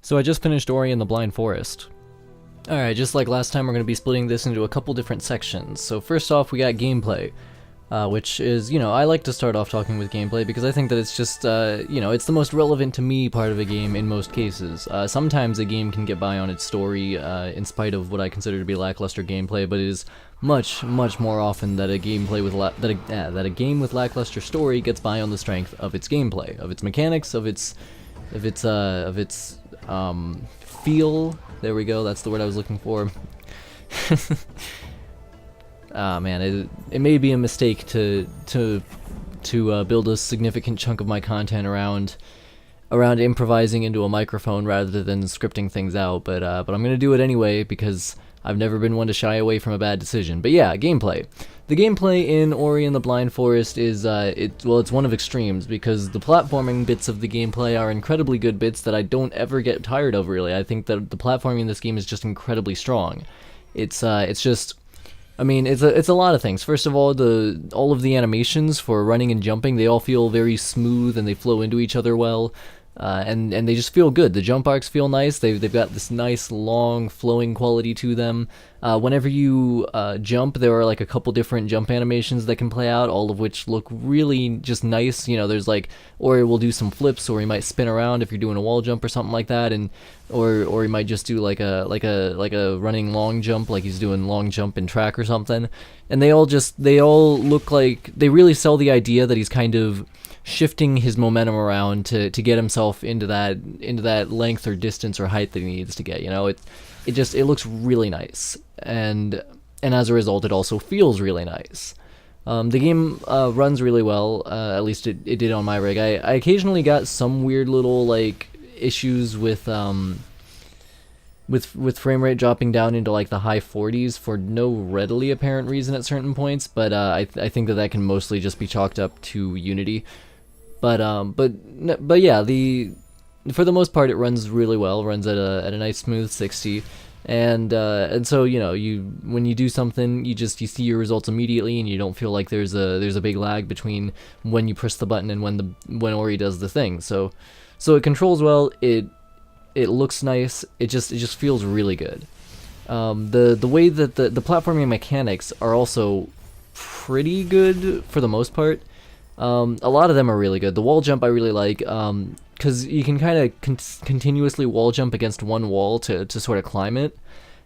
So I just finished Ori and the Blind Forest. Alright, just like last time, we're going to be splitting this into a couple different sections. So first off, we got gameplay, which is, I like to start off talking with gameplay because I think that it's just, it's the most relevant to me part of a game in most cases. Sometimes a game can get by on its story, in spite of what I consider to be lackluster gameplay, but it is much more often that a gameplay with that a game with lackluster story gets by on the strength of its gameplay, of its mechanics, of its feel. There we go, that's the word I was looking for. Ah man, it may be a mistake to build a significant chunk of my content around improvising into a microphone rather than scripting things out, but I'm gonna do it anyway because I've never been one to shy away from a bad decision. But yeah, gameplay. The gameplay in Ori and the Blind Forest is, it's one of extremes, because the platforming bits of the gameplay are incredibly good bits that I don't ever get tired of, really. I think that the platforming in this game is just incredibly strong. It's just, I mean, it's a lot of things. First of all, all of the animations for running and jumping, they all feel very smooth and they flow into each other well. And they just feel good. The jump arcs feel nice. They've got this nice, long, flowing quality to them. Whenever you jump, there are like a couple different jump animations that can play out, all of which look really just nice. There's like, Ori will do some flips, or he might spin around if you're doing a wall jump or something like that, and or he might just do like a running long jump, like he's doing long jump in track or something. And they all look like they really sell the idea that he's kind of shifting his momentum around to get himself into that length or distance or height that he needs to get. It looks really nice, and as a result, it also feels really nice. The game runs really well. At least it did on my rig. I occasionally got some weird little like issues with frame rate dropping down into like the high 40s for no readily apparent reason at certain points, but I think that can mostly just be chalked up to Unity. But yeah, for the most part it runs really well. Runs at a nice smooth 60, and so when you do something, you see your results immediately, and you don't feel like there's a big lag between when you press the button and when Ori does the thing. So it controls well. It looks nice. It just feels really good. The way that the platforming mechanics are also pretty good for the most part. A lot of them are really good. The wall jump I really like, because you can kind of continuously wall jump against one wall to sort of climb it,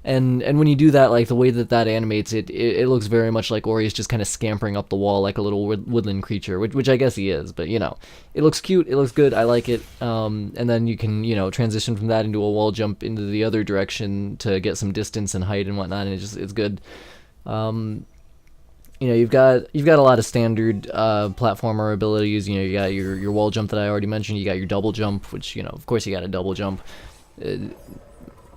and when you do that, like the way that animates it looks very much like Ori is just kind of scampering up the wall like a little woodland creature, which I guess he is, but it looks cute, it looks good, I like it, and then you can transition from that into a wall jump into the other direction to get some distance and height and whatnot, and it's good. You've got a lot of standard platformer abilities. You got your wall jump that I already mentioned. You got your double jump, which of course you got a double jump.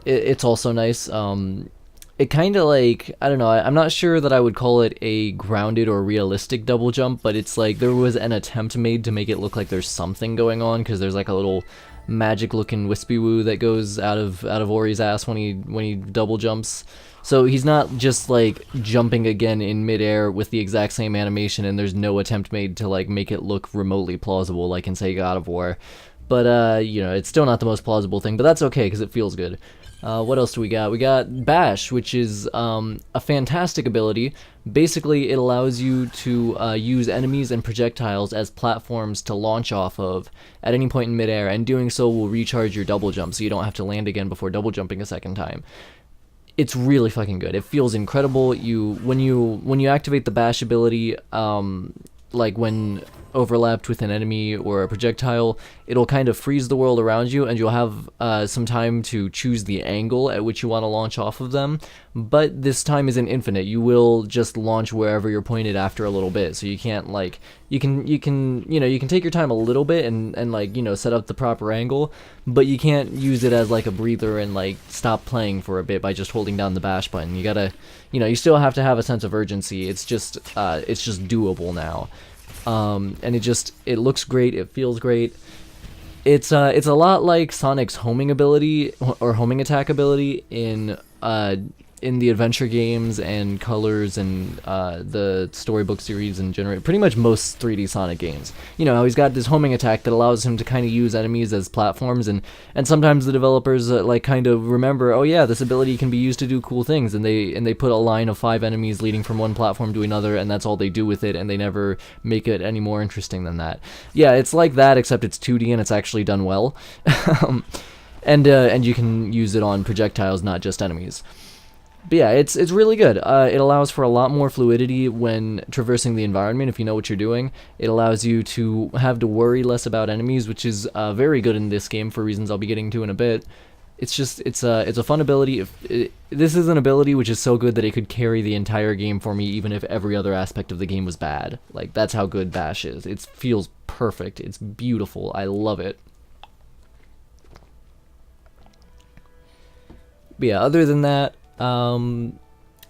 It's also nice. It kind of like, I don't know. I'm not sure that I would call it a grounded or realistic double jump, but it's like there was an attempt made to make it look like there's something going on, because there's like a little magic-looking wispy woo that goes out of Ori's ass when he double jumps. So he's not just like jumping again in midair with the exact same animation, and there's no attempt made to like make it look remotely plausible like in, say, God of War. But it's still not the most plausible thing, but that's okay because it feels good. What else do we got? We got Bash, which is a fantastic ability. Basically, it allows you to use enemies and projectiles as platforms to launch off of at any point in midair, and doing so will recharge your double jump, so you don't have to land again before double jumping a second time. It's really fucking good. It feels incredible. When you activate the Bash ability, like when overlapped with an enemy or a projectile, it'll kind of freeze the world around you, and you'll have some time to choose the angle at which you want to launch off of them. But this time isn't infinite. You will just launch wherever you're pointed after a little bit. So you can't like you can take your time a little bit and like set up the proper angle, but you can't use it as like a breather and like stop playing for a bit by just holding down the Bash button. You gotta you still have to have a sense of urgency. It's just doable now. And it looks great, it feels great. It's a lot like Sonic's homing ability or homing attack ability in in the adventure games and Colors and the Storybook series and pretty much most 3D Sonic games. You know how he's got this homing attack that allows him to kind of use enemies as platforms, and sometimes the developers like kind of remember, oh yeah, this ability can be used to do cool things, and they put a line of 5 enemies leading from one platform to another, and that's all they do with it, and they never make it any more interesting than that. Yeah, it's like that, except it's 2D and it's actually done well. And you can use it on projectiles, not just enemies. But yeah, it's really good. It allows for a lot more fluidity when traversing the environment if you know what you're doing. It allows you to have to worry less about enemies, which is very good in this game for reasons I'll be getting to in a bit. It's just, it's a fun ability. This is an ability which is so good that it could carry the entire game for me even if every other aspect of the game was bad. Like, that's how good Bash is. It feels perfect. It's beautiful. I love it. But yeah, other than that,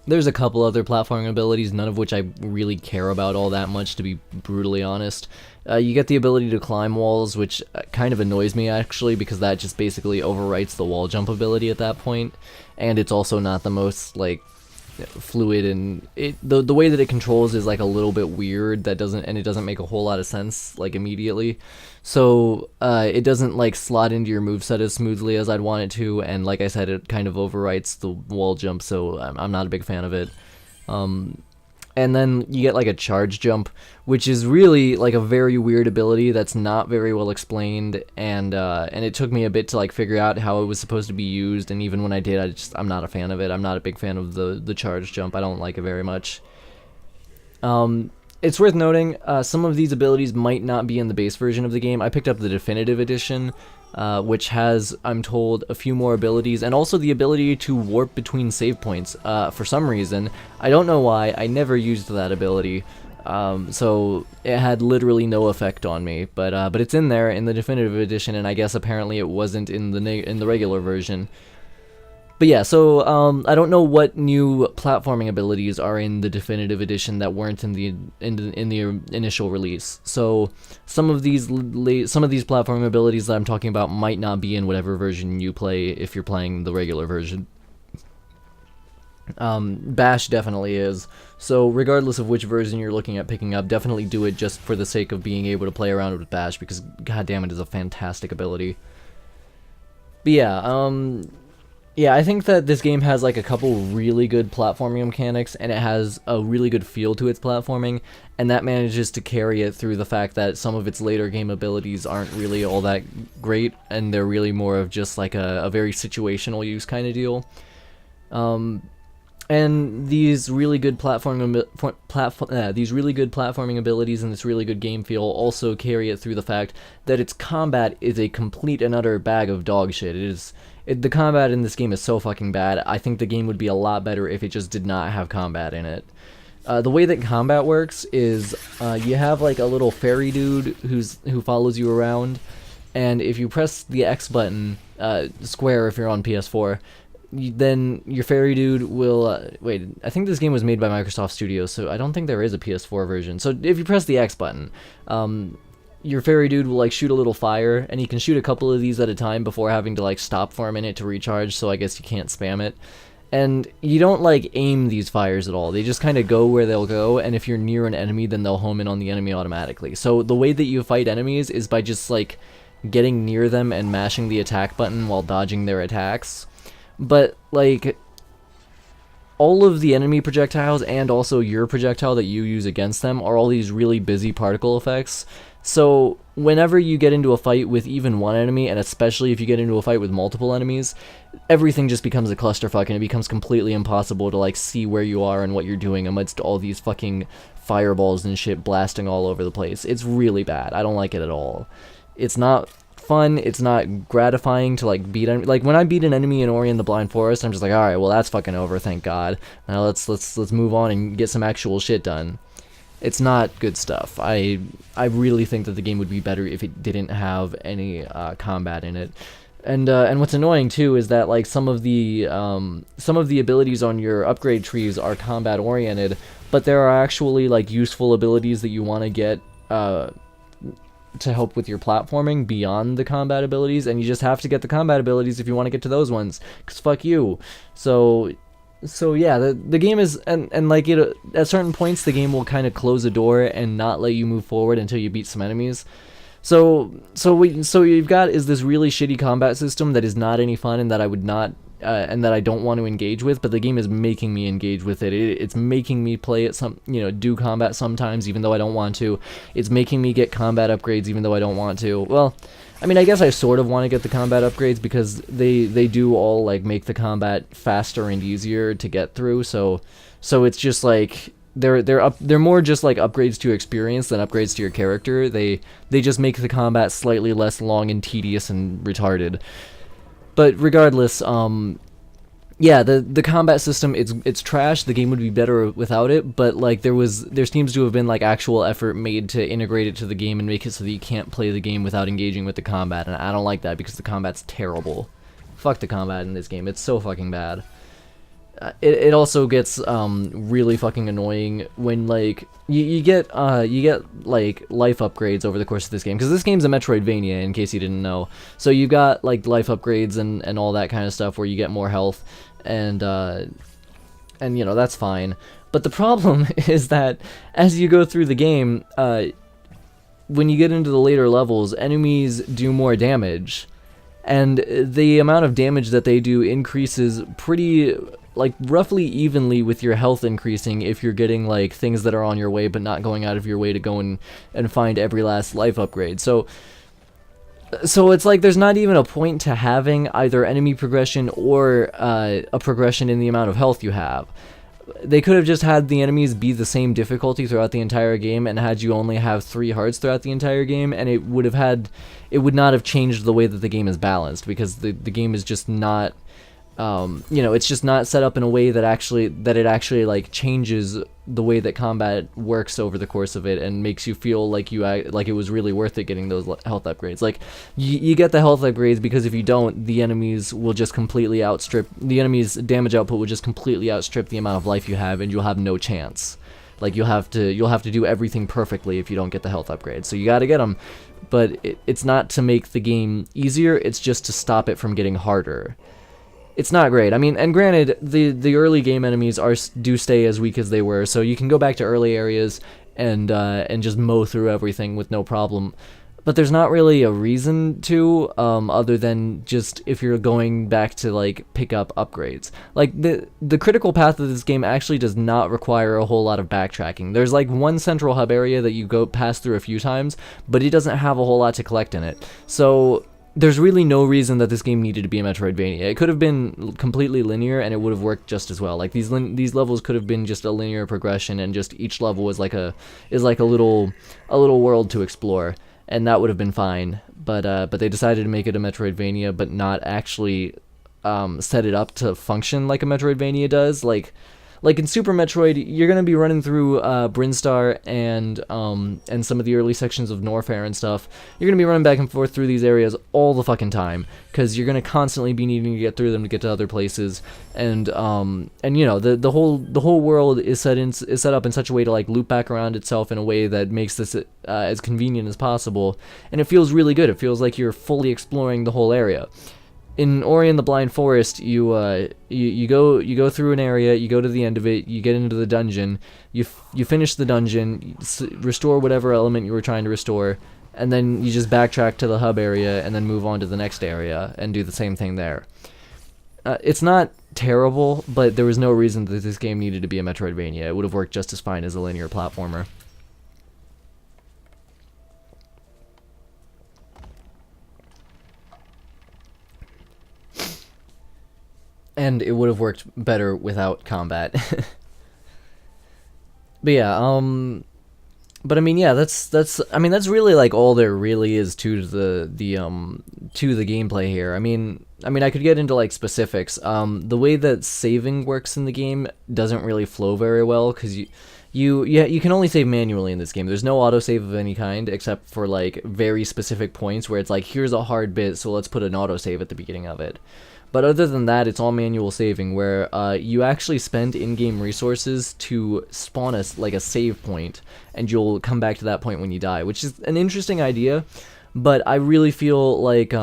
there's a couple other platforming abilities, none of which I really care about all that much, to be brutally honest. You get the ability to climb walls, which kind of annoys me actually, because that just basically overwrites the wall jump ability at that point, and it's also not the most, like, fluid, and the way that it controls is like a little bit weird. It doesn't make a whole lot of sense like immediately, so it doesn't like slot into your moveset as smoothly as I'd want it to, and like I said, it kind of overwrites the wall jump, so I'm not a big fan of it. And then you get like a charge jump, which is really like a very weird ability that's not very well explained, and it took me a bit to like figure out how it was supposed to be used, and even when I did, I'm not a fan of it. I'm not a big fan of the charge jump. I don't like it very much. It's worth noting, some of these abilities might not be in the base version of the game. I picked up the definitive edition, which has, I'm told, a few more abilities, and also the ability to warp between save points. For some reason, I don't know why, I never used that ability, so it had literally no effect on me, but it's in there in the definitive edition, and I guess apparently it wasn't in the regular version. But yeah, so I don't know what new platforming abilities are in the definitive edition that weren't in the initial release. So some of these platforming abilities that I'm talking about might not be in whatever version you play if you're playing the regular version. Bash definitely is. So regardless of which version you're looking at picking up, definitely do it just for the sake of being able to play around with Bash, because goddamn, it is a fantastic ability. But yeah, yeah, I think that this game has like a couple really good platforming mechanics, and it has a really good feel to its platforming, and that manages to carry it through the fact that some of its later game abilities aren't really all that great, and they're really more of just like a very situational use kind of deal. And these really good platforming abilities and this really good game feel also carry it through the fact that its combat is a complete and utter bag of dog shit. The combat in this game is so fucking bad. I think the game would be a lot better if it just did not have combat in it. The way that combat works is you have like a little fairy dude who follows you around, and if you press the X button, square if you're on PS4, then your fairy dude will wait, I think this game was made by Microsoft Studios, so I don't think there is a PS4 version. So if you press the X button, your fairy dude will like shoot a little fire, and you can shoot a couple of these at a time before having to like stop for a minute to recharge, so I guess you can't spam it. And you don't like aim these fires at all. They just kind of go where they'll go, and if you're near an enemy, then they'll home in on the enemy automatically. So the way that you fight enemies is by just like getting near them and mashing the attack button while dodging their attacks. But like all of the enemy projectiles and also your projectile that you use against them are all these really busy particle effects. So whenever you get into a fight with even one enemy, and especially if you get into a fight with multiple enemies, everything just becomes a clusterfuck, and it becomes completely impossible to like see where you are and what you're doing amidst all these fucking fireballs and shit blasting all over the place. It's really bad. I don't like it at all. It's not fun. It's not gratifying to like beat like when I beat an enemy in Ori and the Blind Forest, I'm just like, all right, well that's fucking over, thank God. Now let's move on and get some actual shit done. It's not good stuff. I really think that the game would be better if it didn't have any combat in it. And what's annoying too is that like some of the abilities on your upgrade trees are combat oriented, but there are actually like useful abilities that you want to get to help with your platforming beyond the combat abilities, and you just have to get the combat abilities if you want to get to those ones, because fuck you. So So yeah, the game is and like it at certain points the game will kind of close a door and not let you move forward until you beat some enemies. So you've got is this really shitty combat system that is not any fun and that I would not and that I don't want to engage with, but the game is making me engage with it's making me play it do combat sometimes even though I don't want to. It's making me get combat upgrades even though I don't want to. Well, I mean, I guess I sort of want to get the combat upgrades because they do all like make the combat faster and easier to get through. So it's just like they're more just like upgrades to experience than upgrades to your character. They just make the combat slightly less long and tedious and retarded. But regardless, yeah, the combat system it's trash. The game would be better without it, but like there seems to have been like actual effort made to integrate it to the game and make it so that you can't play the game without engaging with the combat, and I don't like that because the combat's terrible. Fuck the combat in this game. It's so fucking bad. It also gets really fucking annoying when like you get like life upgrades over the course of this game, because this game's a Metroidvania in case you didn't know. So you got like life upgrades and all that kind of stuff where you get more health and you know that's fine. But the problem is that as you go through the game, when you get into the later levels, enemies do more damage, and the amount of damage that they do increases pretty like roughly evenly with your health increasing if you're getting like things that are on your way but not going out of your way to go and find every last life upgrade. So it's like there's not even a point to having either enemy progression or a progression in the amount of health you have. They could have just had the enemies be the same difficulty throughout the entire game and had you only have 3 hearts throughout the entire game, and it would not have changed the way that the game is balanced, because the game is just not it's just not set up in a way that it actually like changes the way that combat works over the course of it and makes you feel like like it was really worth it getting those health upgrades. Like you get the health upgrades because if you don't, the enemies damage output will just completely outstrip the amount of life you have, and you'll have no chance. Like you'll have to do everything perfectly if you don't get the health upgrades. So you got to get them, but it's not to make the game easier, it's just to stop it from getting harder. It's not great. I mean, and granted, the early game enemies do stay as weak as they were, so you can go back to early areas and just mow through everything with no problem. But there's not really a reason to, other than just if you're going back to like pick up upgrades. Like the critical path of this game actually does not require a whole lot of backtracking. There's like one central hub area that you go pass through a few times, but it doesn't have a whole lot to collect in it. So there's really no reason that this game needed to be a Metroidvania. It could have been completely linear and it would have worked just as well. Like these levels could have been just a linear progression, and just each level is like a little world to explore, and that would have been fine. But they decided to make it a Metroidvania, but not actually set it up to function like a Metroidvania does. Like in Super Metroid, you're gonna be running through Brinstar and some of the early sections of Norfair and stuff. You're gonna be running back and forth through these areas all the fucking time, because you're gonna constantly be needing to get through them to get to other places. And you know the whole world is set up in such a way to like loop back around itself in a way that makes this as convenient as possible, and it feels really good. It feels like you're fully exploring the whole area. In Ori and the Blind Forest, you go through an area, you go to the end of it, you get into the dungeon, you finish the dungeon, restore whatever element you were trying to restore, and then you just backtrack to the hub area and then move on to the next area and do the same thing there. It's not terrible, but there was no reason that this game needed to be a Metroidvania. It would have worked just as fine as a linear platformer. And it would have worked better without combat. But yeah, but I mean, yeah, that's really like all there really is to the gameplay here. I mean, I could get into like specifics. The way that saving works in the game doesn't really flow very well, because you can only save manually in this game. There's no autosave of any kind, except for like very specific points where it's like, here's a hard bit, so let's put an autosave at the beginning of it. But other than that, it's all manual saving, where you actually spend in-game resources to spawn a save point, and you'll come back to that point when you die, which is an interesting idea. But I really feel like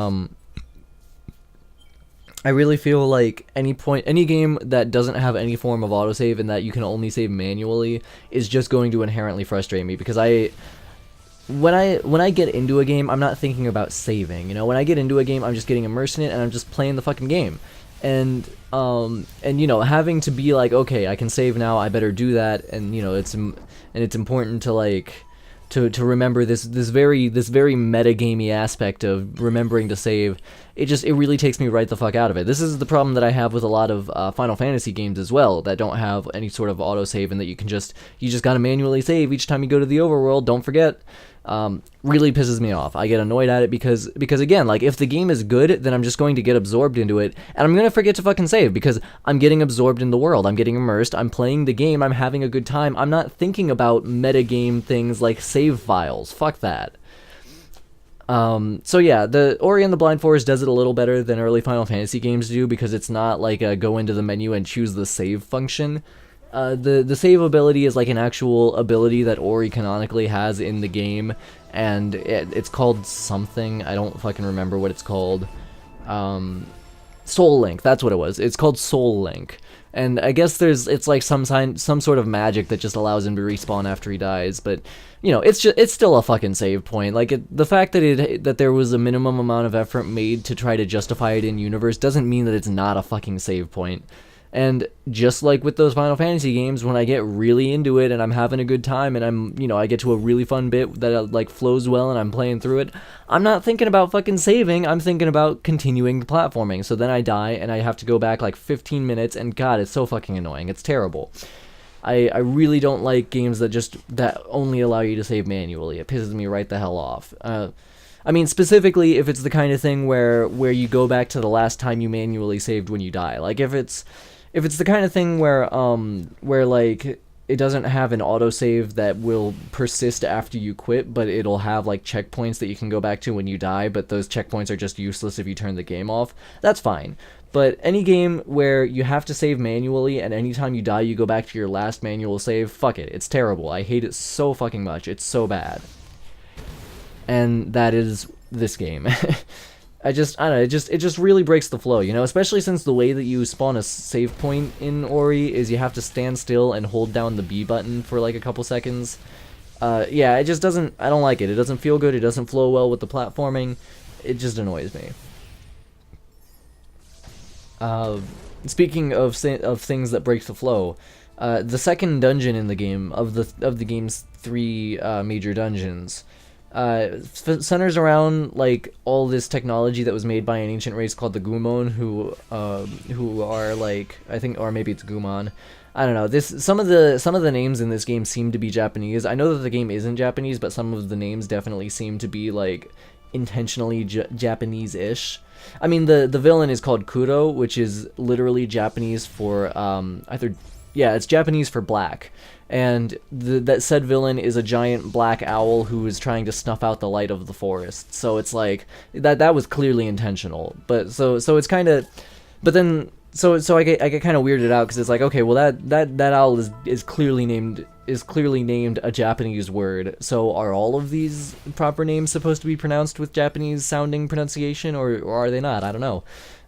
I really feel like any game that doesn't have any form of autosave and that you can only save manually is just going to inherently frustrate me, because when I get into a game, I'm not thinking about saving. You know, when I get into a game, I'm just getting immersed in it and I'm just playing the fucking game. And you know, having to be like, okay, I can save now, I better do that, and you know, it's important to like to remember this very metagamey aspect of remembering to save. It really takes me right the fuck out of it. This is the problem that I have with a lot of Final Fantasy games as well, that don't have any sort of autosave, and that you just gotta manually save each time you go to the overworld. Don't forget. Really pisses me off. I get annoyed at it because again, like, if the game is good, then I'm just going to get absorbed into it, and I'm gonna forget to fucking save because I'm getting absorbed in the world. I'm getting immersed. I'm playing the game. I'm having a good time. I'm not thinking about metagame things like save files. Fuck that. So yeah, the Ori and the Blind Forest does it a little better than early Final Fantasy games do, because it's not like a go into the menu and choose the save function. The save ability is like an actual ability that Ori canonically has in the game, and it's called something. I don't fucking remember what it's called. Soul Link, that's what it was. It's called Soul Link. And I guess it's like some sort of magic that just allows him to respawn after he dies, but you know, it's still a fucking save point. Like, the fact that there was a minimum amount of effort made to try to justify it in universe doesn't mean that it's not a fucking save point. And just like with those Final Fantasy games, when I get really into it and I'm having a good time and I get to a really fun bit that like flows well and I'm playing through it, I'm not thinking about fucking saving, I'm thinking about continuing the platforming. So then I die and I have to go back like 15 minutes, and god, it's so fucking annoying. It's terrible. I really don't like games that only allow you to save manually. It pisses me right the hell off. I mean, specifically if it's the kind of thing where you go back to the last time you manually saved when you die. Like, if it's the kind of thing where like it doesn't have an autosave that will persist after you quit, but it'll have like checkpoints that you can go back to when you die, but those checkpoints are just useless if you turn the game off, that's fine. But any game where you have to save manually and anytime you die you go back to your last manual save, fuck it. It's terrible. I hate it so fucking much. It's so bad. And that is this game. I don't know, it just really breaks the flow, you know, especially since the way that you spawn a save point in Ori is you have to stand still and hold down the B button for like a couple seconds. Yeah, it just doesn't, I don't like it. It doesn't feel good, it doesn't flow well with the platforming. It just annoys me. Speaking of things that break the flow, the second dungeon in the game, of the game's three major dungeons, centers around like all this technology that was made by an ancient race called the Gumon, who are like, I think, or maybe it's Gumon. I don't know. Some of the names in this game seem to be Japanese. I know that the game isn't Japanese, but some of the names definitely seem to be like intentionally Japanese-ish. I mean, the villain is called Kuro, which is literally Japanese for it's Japanese for black. And that said villain is a giant black owl who is trying to snuff out the light of the forest. So it's like that was clearly intentional. But so it's kind of, but then so I get kind of weirded out because it's like, okay, well that owl is clearly named a Japanese word. So are all of these proper names supposed to be pronounced with Japanese sounding pronunciation, or are they not? I don't know.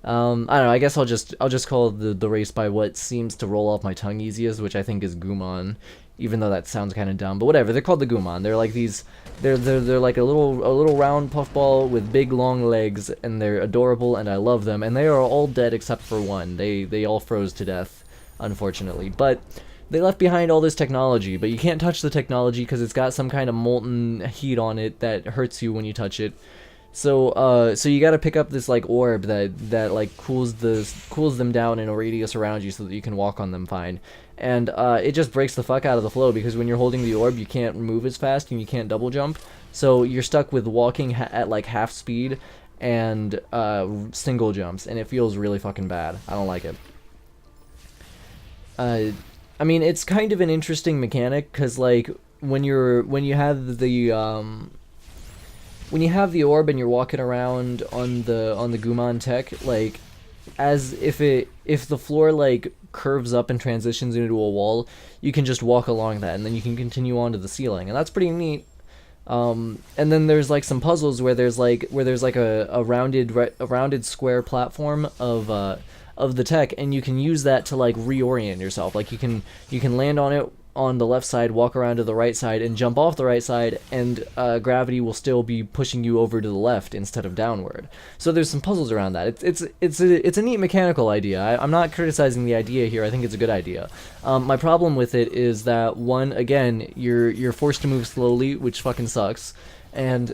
I don't know. I guess I'll just call the race by what seems to roll off my tongue easiest, which I think is Gumon, even though that sounds kind of dumb. But whatever. They're called the Gumon. They're like these. They're like a little round puffball with big long legs, and they're adorable, and I love them. And they are all dead except for one. They all froze to death, unfortunately. But they left behind all this technology. But you can't touch the technology because it's got some kind of molten heat on it that hurts you when you touch it. So you gotta pick up this like orb that like cools them down in a radius around you so that you can walk on them fine. And it just breaks the fuck out of the flow because when you're holding the orb you can't move as fast and you can't double jump. So you're stuck with walking at like half speed and single jumps, and it feels really fucking bad. I don't like it. I mean, it's kind of an interesting mechanic because like when you have the orb and you're walking around on the Gumon tech, like, as if the floor like curves up and transitions into a wall, you can just walk along that and then you can continue on to the ceiling, and that's pretty neat. And then there's like some puzzles where there's like a rounded square platform of the tech, and you can use that to like reorient yourself. Like you can land on it on the left side, walk around to the right side, and jump off the right side, and gravity will still be pushing you over to the left instead of downward. So there's some puzzles around that. It's a neat mechanical idea. I'm not criticizing the idea here. I think it's a good idea. My problem with it is that one, again, you're forced to move slowly, which fucking sucks. And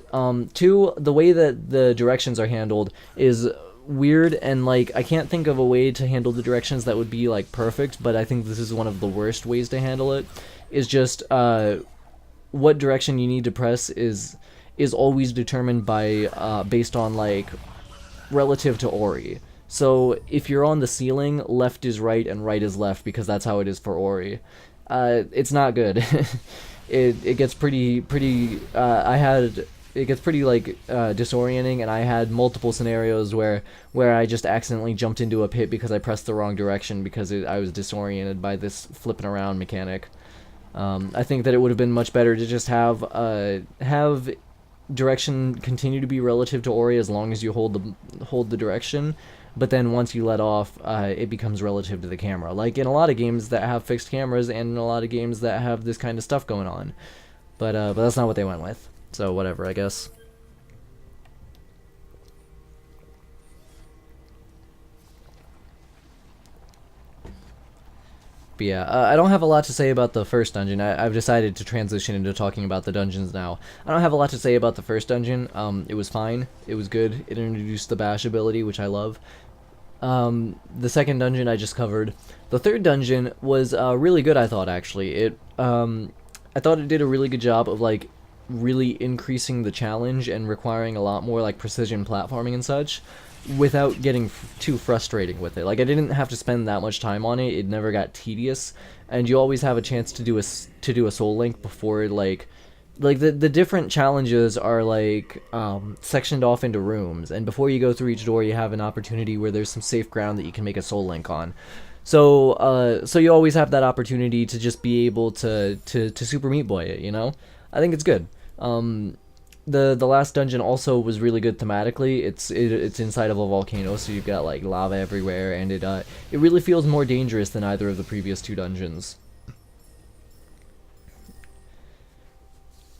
two, the way that the directions are handled is weird, and like I can't think of a way to handle the directions that would be like perfect, but I think this is one of the worst ways to handle it. Is just what direction you need to press is always determined by based on like relative to Ori. So if you're on the ceiling, left is right and right is left, because that's how it is for Ori. It's not good. It gets pretty it gets pretty like disorienting, and I had multiple scenarios where I just accidentally jumped into a pit because I pressed the wrong direction because I was disoriented by this flipping around mechanic. I think that it would have been much better to just have direction continue to be relative to Ori as long as you hold the direction, but then once you let off, it becomes relative to the camera. Like in a lot of games that have fixed cameras, and in a lot of games that have this kind of stuff going on. But that's not what they went with. So whatever, I guess. But yeah, I don't have a lot to say about the first dungeon. I've decided to transition into talking about the dungeons now. I don't have a lot to say about the first dungeon. It was fine. It was good. It introduced the bash ability, which I love. The second dungeon I just covered. The third dungeon was really good, I thought, actually. I thought it did a really good job of like really increasing the challenge and requiring a lot more like precision platforming and such, without getting too frustrating with it. Like I didn't have to spend that much time on it. It never got tedious, and you always have a chance to do a soul link before like the different challenges are like sectioned off into rooms, and before you go through each door you have an opportunity where there's some safe ground that you can make a soul link on. So you always have that opportunity to just be able to Super Meat Boy it, you know? I think it's good. The last dungeon also was really good thematically. It's inside of a volcano, so you've got like lava everywhere, and it really feels more dangerous than either of the previous two dungeons.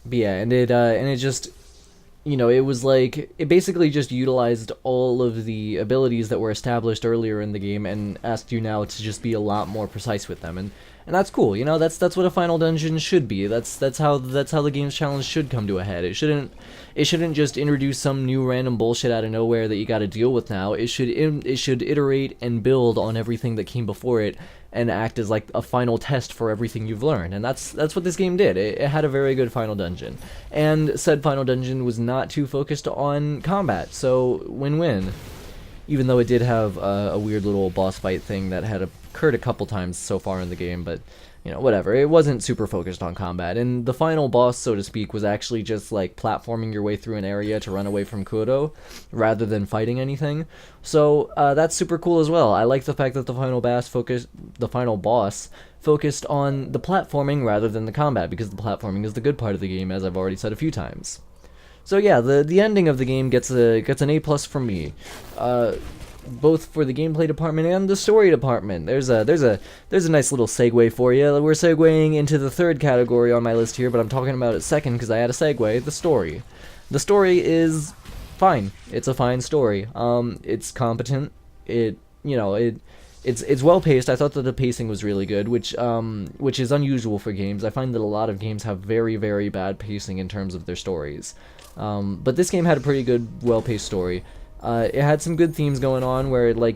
But yeah, and it just, you know, it was like, it basically just utilized all of the abilities that were established earlier in the game and asked you now to just be a lot more precise with them, and that's cool. You know, that's what a final dungeon should be. That's how the game's challenge should come to a head. It shouldn't just introduce some new random bullshit out of nowhere that you got to deal with now. It should iterate and build on everything that came before it, and act as like a final test for everything you've learned. And that's what this game did. It had a very good final dungeon, and said final dungeon was not too focused on combat, so win-win. Even though it did have a weird little boss fight thing that had occurred a couple times so far in the game, but you know, whatever. It wasn't super focused on combat, and the final boss, so to speak, was actually just like platforming your way through an area to run away from Kuro, rather than fighting anything. So that's super cool as well. I like the fact that the final boss focused on the platforming rather than the combat, because the platforming is the good part of the game, as I've already said a few times. So yeah, the ending of the game gets an A+ from me. Both for the gameplay department and the story department. There's a nice little segue for you. We're segueing into the third category on my list here, but I'm talking about it second because I had a segue. The story. The story is fine. It's a fine story. It's competent. It's well paced. I thought that the pacing was really good, which is unusual for games. I find that a lot of games have very, very bad pacing in terms of their stories. But this game had a pretty good, well paced story. It had some good themes going on where there's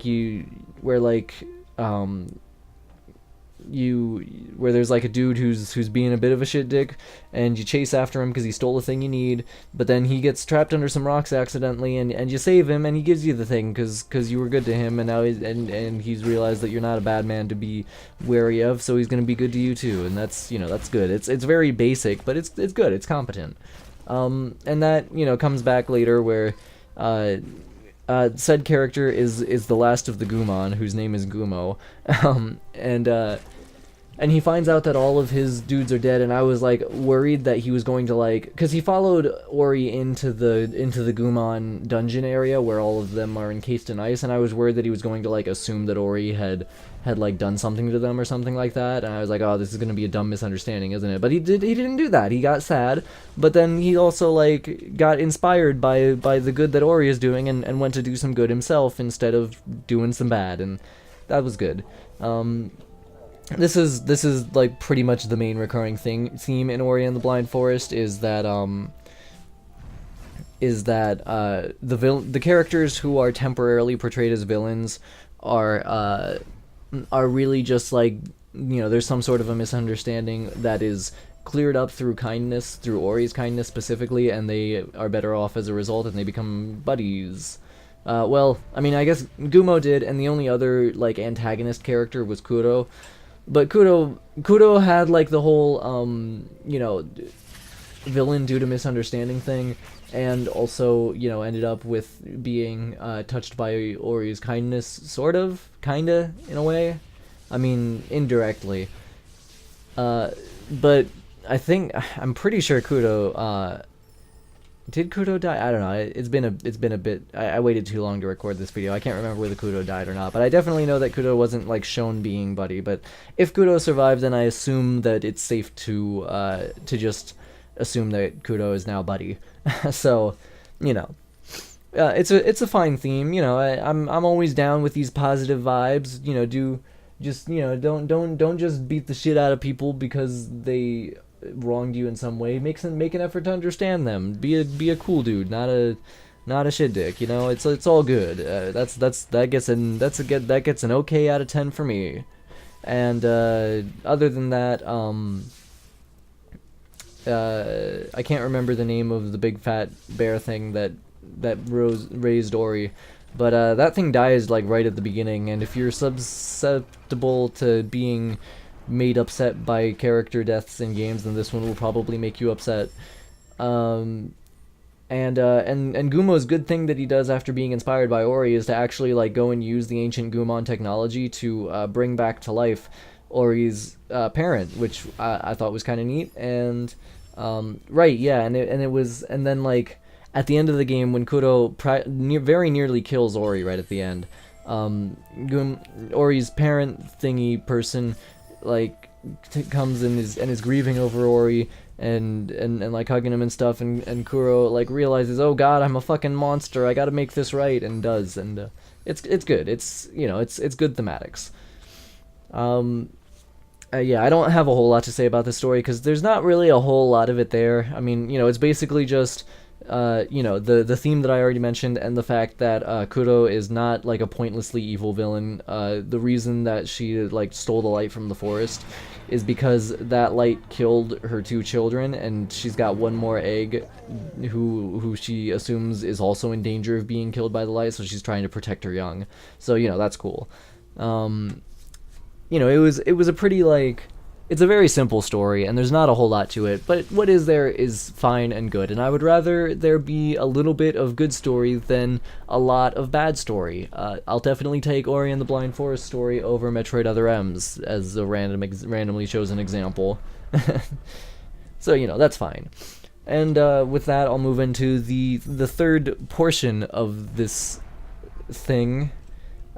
like a dude who's being a bit of a shit dick, and you chase after him because he stole a thing you need, but then he gets trapped under some rocks accidentally, and you save him, and he gives you the thing because you were good to him, and now he's realized that you're not a bad man to be wary of, so he's gonna be good to you too, and that's good. It's very basic, but it's good. It's competent. And that comes back later where said character is the last of the Gumon, whose name is Gumo, and and he finds out that all of his dudes are dead, and I was like worried that he was going to like, because he followed Ori into the Gumon dungeon area where all of them are encased in ice, and I was worried that he was going to like assume that Ori had like done something to them or something like that, and I was like, oh, this is gonna be a dumb misunderstanding, isn't it? But he didn't do that. He got sad, but then he also like got inspired by the good that Ori is doing, and went to do some good himself instead of doing some bad, and that was good. This is like pretty much the main recurring theme in Ori and the Blind Forest is that the characters who are temporarily portrayed as villains are really just like, you know, there's some sort of a misunderstanding that is cleared up through kindness, through Ori's kindness specifically, and they are better off as a result, and they become buddies. Well, I mean, I guess Gumo did, and the only other like antagonist character was Kuro. But Kuro had like the whole you know, villain due to misunderstanding thing, and also, you know, ended up with being touched by Ori's kindness, kinda in a way. I mean, indirectly. But I'm pretty sure Kuro did Kudo die? I don't know. It's been a bit. I waited too long to record this video. I can't remember whether Kudo died or not, but I definitely know that Kudo wasn't like shown being Buddy. But if Kudo survived, then I assume that it's safe to just assume that Kudo is now Buddy. So, you know, it's a fine theme. You know, I'm always down with these positive vibes. You know, don't just beat the shit out of people because they wronged you in some way. Make an effort to understand them. Be a cool dude, not a shit dick. You know, it's all good. That gets an okay out of 10 for me. And other than that, I can't remember the name of the big fat bear thing that raised Ori. But that thing dies like right at the beginning, and if you're susceptible to being made upset by character deaths in games, then this one will probably make you upset. And Gumo's good thing that he does after being inspired by Ori is to actually like go and use the ancient Gumon technology to bring back to life Ori's parent, which I thought was kind of neat. And right, yeah, and then like at the end of the game when Kuro very nearly kills Ori right at the end, Ori's parent thingy person like comes and is grieving over Ori and like hugging him and stuff, and Kuro like realizes, oh god, I'm a fucking monster, I gotta make this right, and does, and it's good. It's, you know, it's good thematics. Yeah, I don't have a whole lot to say about this story because there's not really a whole lot of it there. I mean, you know, it's basically just you know, the theme that I already mentioned, and the fact that Kuro is not like a pointlessly evil villain. The reason that she like stole the light from the forest is because that light killed her 2 children, and she's got one more egg who she assumes is also in danger of being killed by the light, so she's trying to protect her young. So, you know, that's cool. You know, it was a pretty like, it's a very simple story, and there's not a whole lot to it, but what is there is fine and good, and I would rather there be a little bit of good story than a lot of bad story. I'll definitely take Ori and the Blind Forest story over Metroid Other M's as a randomly chosen example. So, you know, that's fine. And with that, I'll move into the third portion of this thing,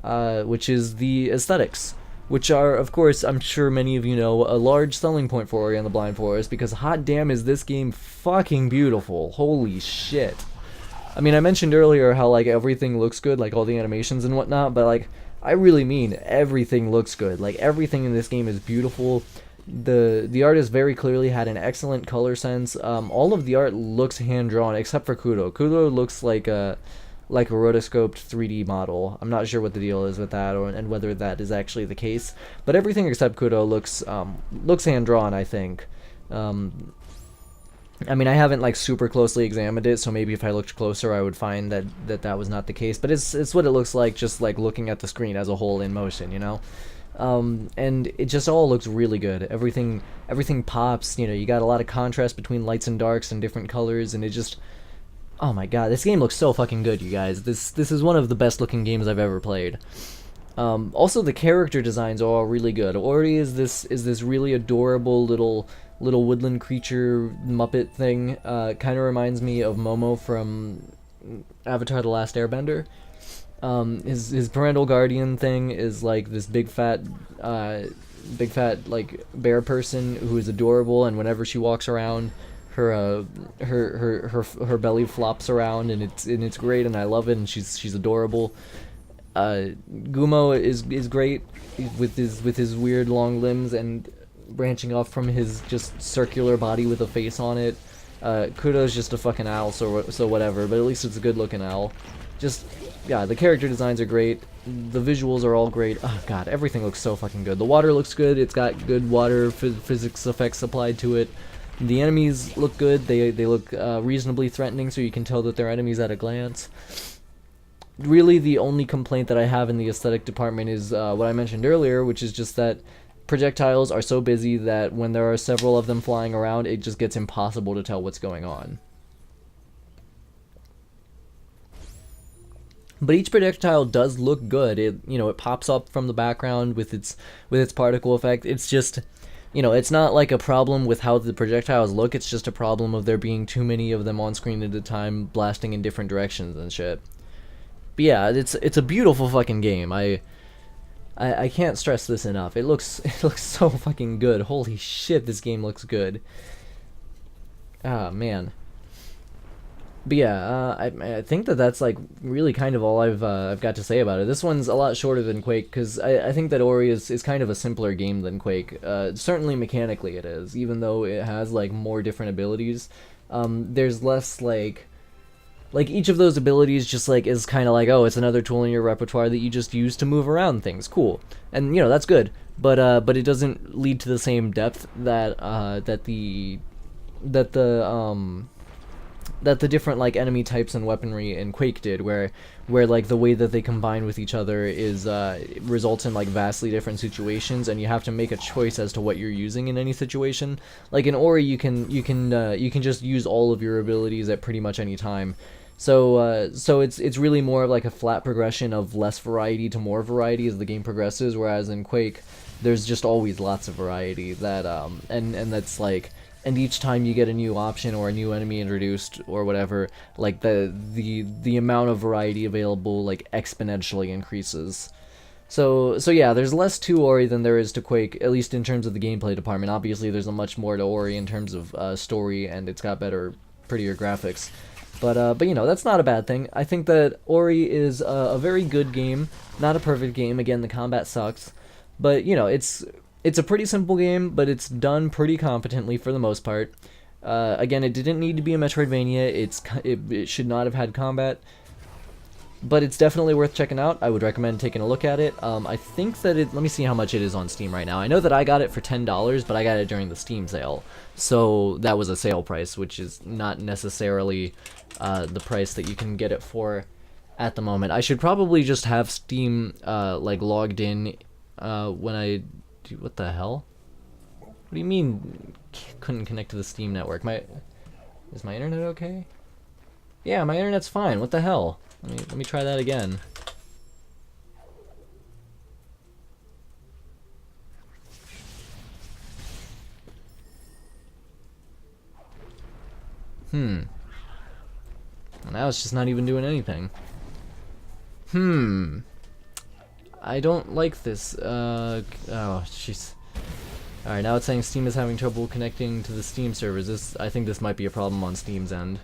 which is the aesthetics, which are, of course, I'm sure many of you know, a large selling point for Ori and the Blind Forest, because hot damn is this game fucking beautiful. Holy shit. I mean, I mentioned earlier how, like, everything looks good, like all the animations and whatnot, but, like, I really mean everything looks good. Like, everything in this game is beautiful. The artist very clearly had an excellent color sense. All of the art looks hand-drawn, except for Kudo. Kudo looks like a rotoscoped 3D model. I'm not sure what the deal is with that, and whether that is actually the case. But everything except Kudo looks hand drawn, I think. I mean, I haven't like super closely examined it, so maybe if I looked closer, I would find that was not the case. But it's what it looks like, just like looking at the screen as a whole in motion, you know. And it just all looks really good. Everything pops. You know, you got a lot of contrast between lights and darks and different colors, and it just, oh my god, this game looks so fucking good, you guys. This is one of the best looking games I've ever played. Also, the character designs are all really good. Ori is this really adorable little woodland creature Muppet thing. Kind of reminds me of Momo from Avatar: The Last Airbender. His parental guardian thing is like this big fat like bear person who is adorable, and whenever she walks around, her belly flops around, and it's great, and I love it, and she's adorable. Gumo is great with his weird long limbs and branching off from his just circular body with a face on it. Kudo's just a fucking owl, so whatever, but at least it's a good looking owl. Just, yeah, the character designs are great. The visuals are all great. Oh god, everything looks so fucking good. The water looks good. It's got good water physics effects applied to it. The enemies look good. They look reasonably threatening, so you can tell that they're enemies at a glance. Really, the only complaint that I have in the aesthetic department is what I mentioned earlier, which is just that projectiles are so busy that when there are several of them flying around, it just gets impossible to tell what's going on. But each projectile does look good. It pops up from the background with its particle effect. It's just, it's not like a problem with how the projectiles look. It's just a problem of there being too many of them on screen at a time, blasting in different directions and shit. But yeah, it's a beautiful fucking game. I can't stress this enough. It looks so fucking good. Holy shit, this game looks good. Ah, man. But yeah, I think that's like really kind of all I've got to say about it. This one's a lot shorter than Quake because I think that Ori is kind of a simpler game than Quake. Certainly mechanically it is, even though it has like more different abilities. There's less like each of those abilities just like is kind of like, oh, it's another tool in your repertoire that you just use to move around things. Cool, and that's good. But it doesn't lead to the same depth that the different like enemy types and weaponry in Quake did, where like the way that they combine with each other is results in like vastly different situations, and you have to make a choice as to what you're using in any situation. Like in Ori, you can just use all of your abilities at pretty much any time. So it's really more of like a flat progression of less variety to more variety as the game progresses, whereas in Quake, there's just always lots of variety that and that's like. And each time you get a new option or a new enemy introduced or whatever, like the amount of variety available like exponentially increases. So yeah, there's less to Ori than there is to Quake, at least in terms of the gameplay department. Obviously, there's a much more to Ori in terms of story, and it's got better, prettier graphics. But that's not a bad thing. I think that Ori is a very good game, not a perfect game. Again, the combat sucks, but it's a pretty simple game, but it's done pretty competently for the most part. Again, it didn't need to be a Metroidvania. It should not have had combat, but it's definitely worth checking out. I would recommend taking a look at it. I think that let me see how much it is on Steam right now. I know that I got it for $10, but I got it during the Steam sale, so that was a sale price, which is not necessarily the price that you can get it for at the moment. I should probably just have Steam like logged in when I. Dude, what the hell? What do you mean couldn't connect to the Steam network? Is my internet okay? Yeah, my internet's fine. What the hell? Let me try that again. Now it's just not even doing anything. I don't like this. Oh, jeez. Alright, now it's saying Steam is having trouble connecting to the Steam servers. I think this might be a problem on Steam's end.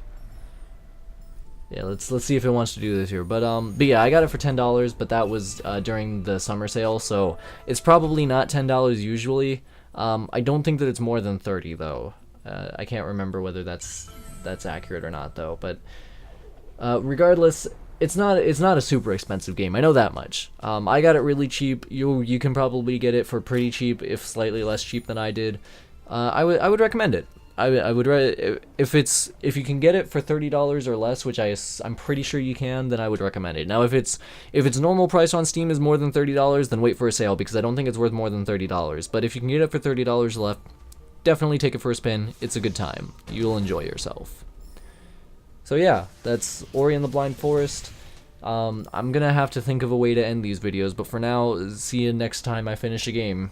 Yeah, let's see if it wants to do this here. But yeah, I got it for $10, but that was during the summer sale, so it's probably not $10 usually. I don't think that it's more than $30 though. I can't remember whether that's accurate or not though. But regardless. It's not a super expensive game. I know that much. I got it really cheap. You can probably get it for pretty cheap, if slightly less cheap than I did. I would recommend it. I would if you can get it for $30 or less, which I'm pretty sure you can, then I would recommend it. Now if its normal price on Steam is more than $30, then wait for a sale, because I don't think it's worth more than $30. But if you can get it for $30 left, definitely take it for a spin. It's a good time. You'll enjoy yourself. So yeah, that's Ori and the Blind Forest. I'm gonna have to think of a way to end these videos, but for now, see you next time I finish a game.